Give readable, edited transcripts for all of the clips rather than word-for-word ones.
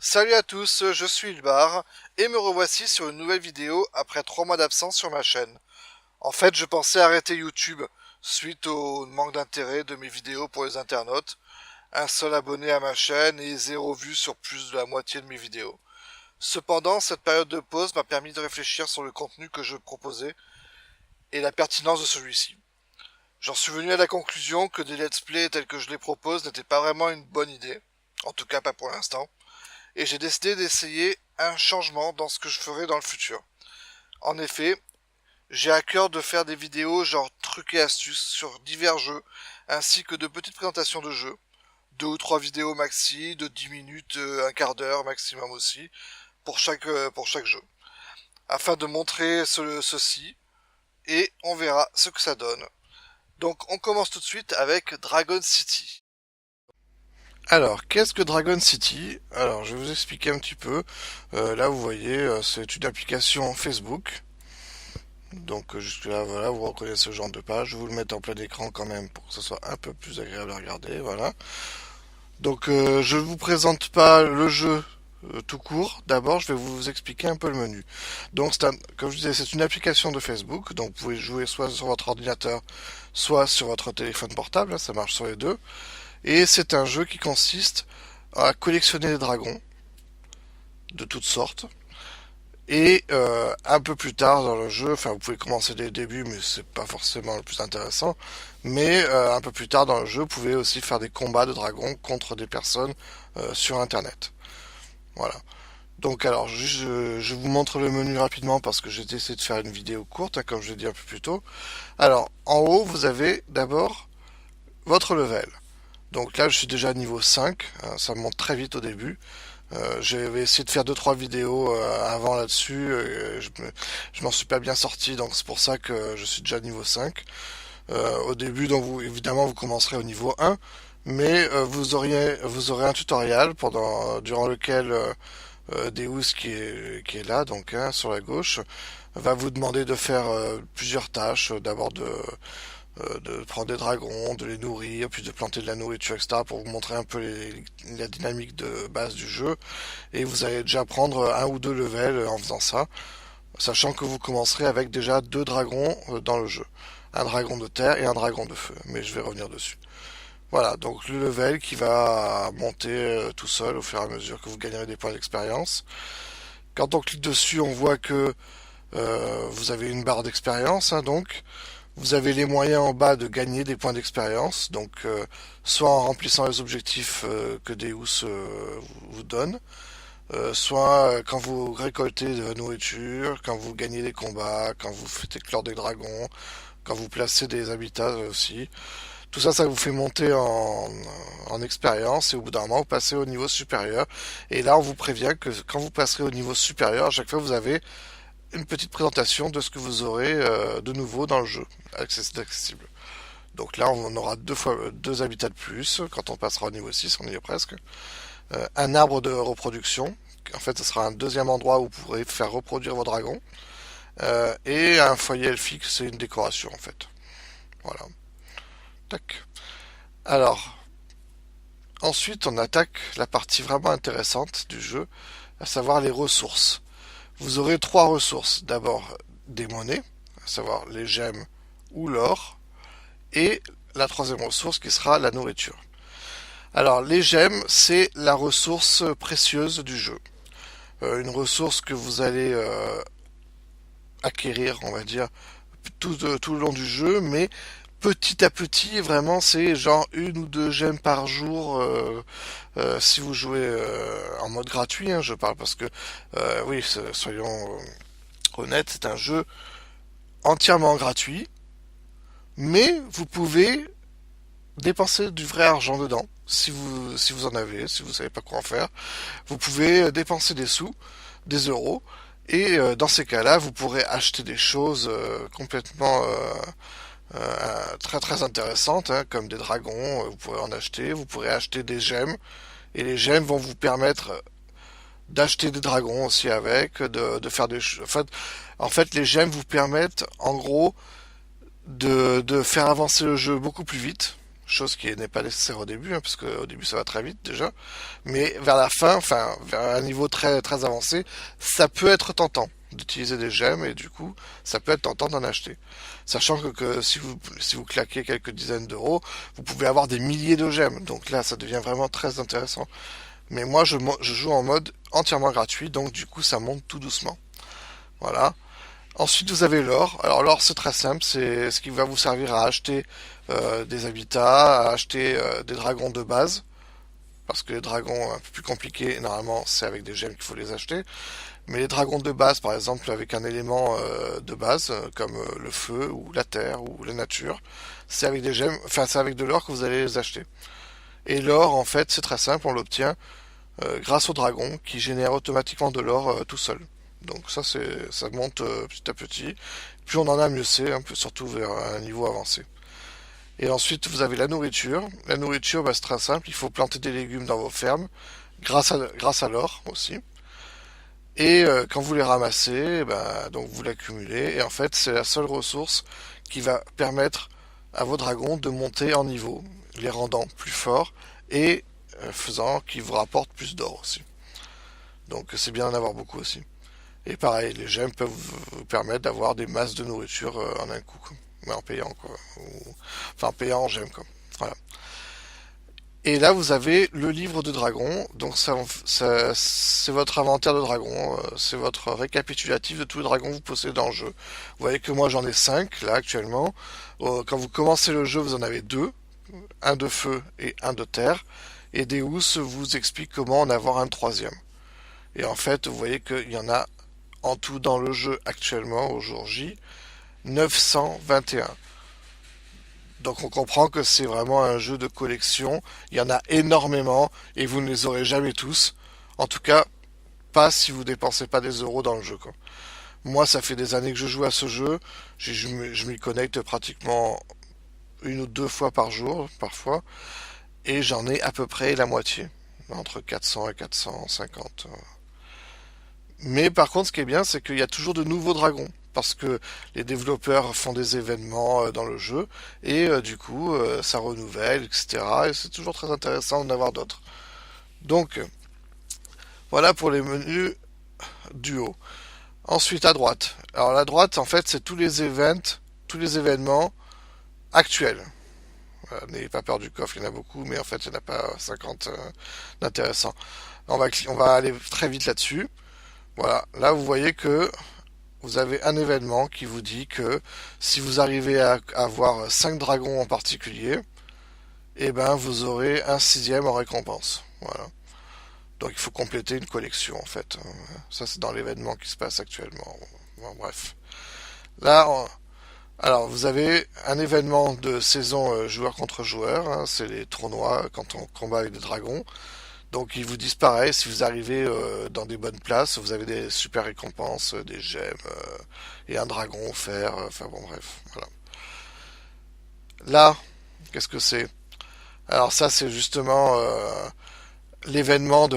Salut à tous, je suis Ilbar et me revoici sur une nouvelle vidéo après 3 mois d'absence sur ma chaîne. En fait, je pensais arrêter YouTube suite au manque d'intérêt de mes vidéos pour les internautes, un seul abonné à ma chaîne et zéro vue sur plus de la moitié de mes vidéos. Cependant, cette période de pause m'a permis de réfléchir sur le contenu que je proposais et la pertinence de celui-ci. J'en suis venu à la conclusion que des let's play tels que je les propose n'étaient pas vraiment une bonne idée, en tout cas pas pour l'instant, et j'ai décidé d'essayer un changement dans ce que je ferai dans le futur. En effet, j'ai à cœur de faire des vidéos genre trucs et astuces sur divers jeux, ainsi que de petites présentations de jeux, 2 ou 3 vidéos maxi, de 10 minutes, un quart d'heure maximum aussi, pour chaque jeu, afin de montrer ceci, et on verra ce que ça donne. Donc on commence tout de suite avec Dragon City. Alors, qu'est-ce que Dragon City? Alors, je vais vous expliquer un petit peu. Là, vous voyez, c'est une application Facebook. Donc, jusque-là, voilà, vous reconnaissez ce genre de page. Je vais vous le mettre en plein écran quand même pour que ce soit un peu plus agréable à regarder. Voilà. Donc, je ne vous présente pas le jeu tout court. D'abord, je vais vous expliquer un peu le menu. Donc, comme je disais, c'est une application de Facebook. Donc, vous pouvez jouer soit sur votre ordinateur, soit sur votre téléphone portable. Hein, ça marche sur les deux. Et c'est un jeu qui consiste à collectionner des dragons de toutes sortes. Et un peu plus tard dans le jeu, enfin vous pouvez commencer dès le début, mais c'est pas forcément le plus intéressant. Mais un peu plus tard dans le jeu, vous pouvez aussi faire des combats de dragons contre des personnes sur Internet. Voilà. Donc alors, je vous montre le menu rapidement parce que j'ai essayé de faire une vidéo courte, hein, comme je l'ai dit un peu plus tôt. Alors, en haut, vous avez d'abord votre level. Donc là, je suis déjà à niveau 5, hein, ça monte très vite au début. J'avais essayé de faire 2 3 vidéos avant là-dessus, je m'en suis pas bien sorti, donc c'est pour ça que je suis déjà niveau 5. Au début, donc évidemment, vous commencerez au niveau 1, mais vous aurez un tutoriel durant lequel Deus qui est là, donc hein, sur la gauche, va vous demander de faire plusieurs tâches. D'abord de prendre des dragons, de les nourrir, puis de planter de la nourriture, etc. pour vous montrer un peu la dynamique de base du jeu. Et vous allez déjà prendre 1 ou 2 levels en faisant ça, sachant que vous commencerez avec déjà 2 dragons dans le jeu. Un dragon de terre et un dragon de feu, mais je vais revenir dessus. Voilà, donc le level qui va monter tout seul au fur et à mesure que vous gagnerez des points d'expérience. Quand on clique dessus, on voit que vous avez une barre d'expérience, hein, donc vous avez les moyens en bas de gagner des points d'expérience, donc soit en remplissant les objectifs que Deus vous donne, soit quand vous récoltez de la nourriture, quand vous gagnez des combats, quand vous faites éclore des dragons, quand vous placez des habitats aussi. Tout ça, ça vous fait monter en expérience et au bout d'un moment, vous passez au niveau supérieur. Et là, on vous prévient que quand vous passerez au niveau supérieur, à chaque fois, vous avez une petite présentation de ce que vous aurez de nouveau dans le jeu, accessible. Donc là, on aura 2 habitats de plus quand on passera au niveau 6, on y est presque. Un arbre de reproduction. En fait, ce sera un deuxième endroit où vous pourrez faire reproduire vos dragons. Et un foyer elfique, c'est une décoration en fait. Voilà. Tac. Alors, ensuite, on attaque la partie vraiment intéressante du jeu, à savoir les ressources. Vous aurez 3 ressources. D'abord, des monnaies, à savoir les gemmes ou l'or, et la troisième ressource qui sera la nourriture. Alors, les gemmes, c'est la ressource précieuse du jeu. Une ressource que vous allez acquérir, on va dire, tout le long du jeu, mais petit à petit, vraiment, c'est genre 1 ou 2 gemmes par jour si vous jouez en mode gratuit, hein, je parle parce que, oui, soyons honnêtes, c'est un jeu entièrement gratuit, mais vous pouvez dépenser du vrai argent dedans, si vous en avez, si vous savez pas quoi en faire. Vous pouvez dépenser des sous, des euros, et dans ces cas-là, vous pourrez acheter des choses complètement très très intéressantes, hein, comme des dragons, vous pourrez en acheter, vous pourrez acheter des gemmes, et les gemmes vont vous permettre d'acheter des dragons aussi avec, de faire des... en fait, les gemmes vous permettent, en gros, de faire avancer le jeu beaucoup plus vite, chose qui n'est pas nécessaire au début, hein, parce qu'au début ça va très vite déjà, mais vers la fin, enfin vers un niveau très très avancé, ça peut être tentant d'utiliser des gemmes et du coup ça peut être tentant d'en acheter. Sachant que si vous claquez quelques dizaines d'euros, vous pouvez avoir des milliers de gemmes, donc là ça devient vraiment très intéressant. Mais moi je joue en mode entièrement gratuit, donc du coup ça monte tout doucement. Voilà. Ensuite, vous avez l'or. Alors l'or, c'est très simple, c'est ce qui va vous servir à acheter des habitats, à acheter des dragons de base, parce que les dragons un peu plus compliqués, normalement, c'est avec des gemmes qu'il faut les acheter. Mais les dragons de base, par exemple, avec un élément de base, comme le feu, ou la terre, ou la nature, c'est avec des gemmes, enfin c'est avec de l'or que vous allez les acheter. Et l'or, en fait, c'est très simple, on l'obtient grâce au dragon, qui génère automatiquement de l'or tout seul. Donc ça monte petit à petit. Plus on en a, mieux c'est, un peu surtout vers un niveau avancé. Et ensuite, vous avez la nourriture. La nourriture, bah, c'est très simple. Il faut planter des légumes dans vos fermes, grâce à l'or aussi. Et quand vous les ramassez, bah, donc vous l'accumulez. Et en fait, c'est la seule ressource qui va permettre à vos dragons de monter en niveau, les rendant plus forts et faisant qu'ils vous rapportent plus d'or aussi. Donc c'est bien d'en avoir beaucoup aussi. Et pareil, les gemmes peuvent vous permettre d'avoir des masses de nourriture en un coup, quoi. Mais en payant, quoi. Enfin, en payant en gemmes, quoi. Voilà. Et là, vous avez le livre de dragon. Donc, c'est votre inventaire de dragon. C'est votre récapitulatif de tous les dragons que vous possédez dans le jeu. Vous voyez que moi, j'en ai 5 là, actuellement. Quand vous commencez le jeu, vous en avez deux. Un de feu et un de terre. Et Deus vous explique comment en avoir un troisième. Et en fait, vous voyez qu'il y en a en tout dans le jeu actuellement, au jour J, 921. Donc on comprend que c'est vraiment un jeu de collection. Il y en a énormément et vous ne les aurez jamais tous. En tout cas, pas si vous dépensez pas des euros dans le jeu, quoi. Moi, ça fait des années que je joue à ce jeu. Je m'y connecte pratiquement une ou deux fois par jour, parfois. Et j'en ai à peu près la moitié. Entre 400 et 450. Mais par contre, ce qui est bien, c'est qu'il y a toujours de nouveaux dragons. Parce que les développeurs font des événements dans le jeu. Et du coup, ça renouvelle, etc. Et c'est toujours très intéressant d'en avoir d'autres. Donc, voilà pour les menus du haut. Ensuite, à droite. Alors, la droite, en fait, c'est tous les événements actuels. Voilà, n'ayez pas peur du coffre, il y en a beaucoup, mais en fait, il n'y en a pas 50 d'intéressants. On va aller très vite là-dessus. Voilà, là, vous voyez que vous avez un événement qui vous dit que si vous arrivez à avoir 5 dragons en particulier, eh ben vous aurez un sixième en récompense. Voilà. Donc il faut compléter une collection en fait. Ça c'est dans l'événement qui se passe actuellement. Bon, bref. Là, alors vous avez un événement de saison joueur contre joueur. Hein, c'est les tournois quand on combat avec des dragons. Donc ils vous disent pareil, si vous arrivez dans des bonnes places, vous avez des super récompenses, des gemmes et un dragon offert. Enfin bon bref, voilà. Là, qu'est-ce que c'est? Alors ça c'est justement l'événement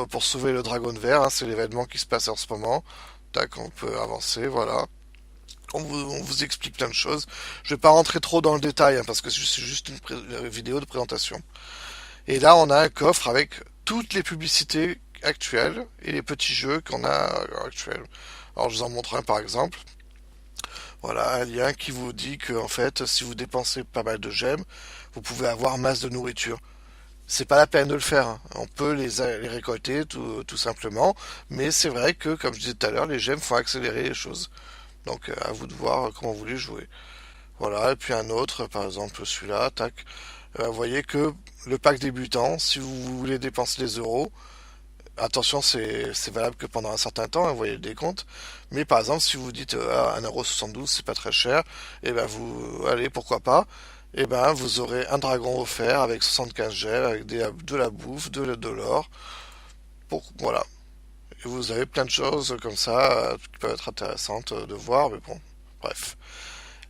pour sauver le dragon vert. Hein, c'est l'événement qui se passe en ce moment. Tac, on peut avancer, voilà. On vous explique plein de choses. Je vais pas rentrer trop dans le détail hein, parce que c'est juste une vidéo de présentation. Et là, on a un coffre avec toutes les publicités actuelles et les petits jeux qu'on a actuels. Alors, je vous en montre un par exemple. Voilà, un lien qui vous dit que, en fait, si vous dépensez pas mal de gemmes, vous pouvez avoir masse de nourriture. C'est pas la peine de le faire, hein. On peut les récolter tout simplement. Mais c'est vrai que, comme je disais tout à l'heure, les gemmes font accélérer les choses. Donc, à vous de voir comment vous les jouez. Voilà, et puis un autre, par exemple celui-là, tac. Vous voyez que le pack débutant, si vous voulez dépenser les euros, attention, c'est valable que pendant un certain temps, hein, vous voyez le décompte. Mais par exemple, si vous dites ah, 1,72€, c'est pas très cher, et ben vous, allez, pourquoi pas, et ben vous aurez un dragon offert avec 75 gemmes, avec de la bouffe, de l'or. Voilà. Et vous avez plein de choses comme ça qui peuvent être intéressantes de voir, mais bon, bref.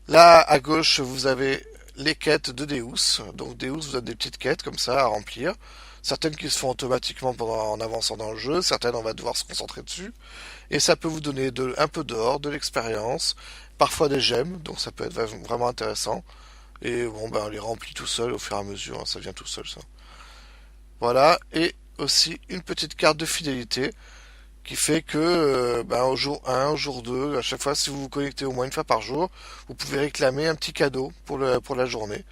Là, à gauche, vous avez les quêtes de Deus. Donc Deus vous donne des petites quêtes comme ça à remplir. Certaines qui se font automatiquement en avançant dans le jeu, certaines on va devoir se concentrer dessus. Et ça peut vous donner un peu d'or, de l'expérience, parfois des gemmes, donc ça peut être vraiment intéressant. Et bon, ben, on les remplit tout seul au fur et à mesure, hein, ça vient tout seul, ça. Voilà, et aussi une petite carte de fidélité qui fait que ben, au jour 1, au jour 2, à chaque fois, si vous vous connectez au moins une fois par jour, vous pouvez réclamer un petit cadeau pour la journée.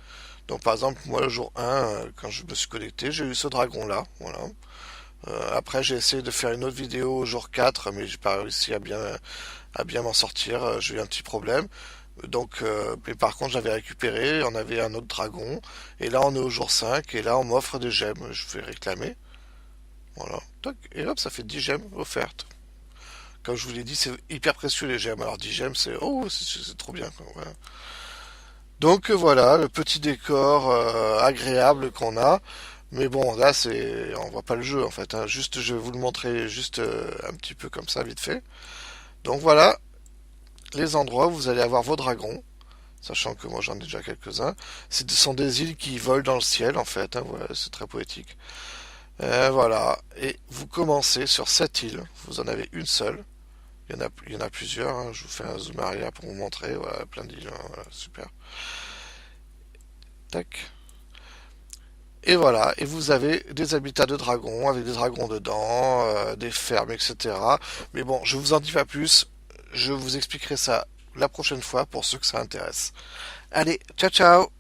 Donc par exemple, moi le jour 1, quand je me suis connecté, j'ai eu ce dragon-là. Voilà. Après, j'ai essayé de faire une autre vidéo au jour 4, mais j'ai pas réussi à bien m'en sortir. J'ai eu un petit problème. Donc, mais par contre, j'avais récupéré, on avait un autre dragon. Et là, on est au jour 5, et là, on m'offre des gemmes. Je vais réclamer. Voilà. Toc, et hop, ça fait 10 gemmes offertes. Comme je vous l'ai dit, c'est hyper précieux les gemmes. Alors 10 gemmes, c'est oh, c'est trop bien, quoi. Voilà. Donc voilà, le petit décor agréable qu'on a. Mais bon, là, on voit pas le jeu en fait, hein. Juste, je vais vous le montrer juste un petit peu comme ça, vite fait. Donc voilà, les endroits où vous allez avoir vos dragons, sachant que moi j'en ai déjà quelques-uns. Ce sont des îles qui volent dans le ciel en fait, hein. Voilà, c'est très poétique. Voilà, et vous commencez sur cette île. Vous en avez une seule. Il y en a plusieurs, hein. Je vous fais un zoom arrière pour vous montrer. Voilà, plein d'îles, hein. Voilà, super. Tac. Et voilà, et vous avez des habitats de dragons avec des dragons dedans, des fermes, etc. Mais bon, je vous en dis pas plus. Je vous expliquerai ça la prochaine fois pour ceux que ça intéresse. Allez, ciao ciao!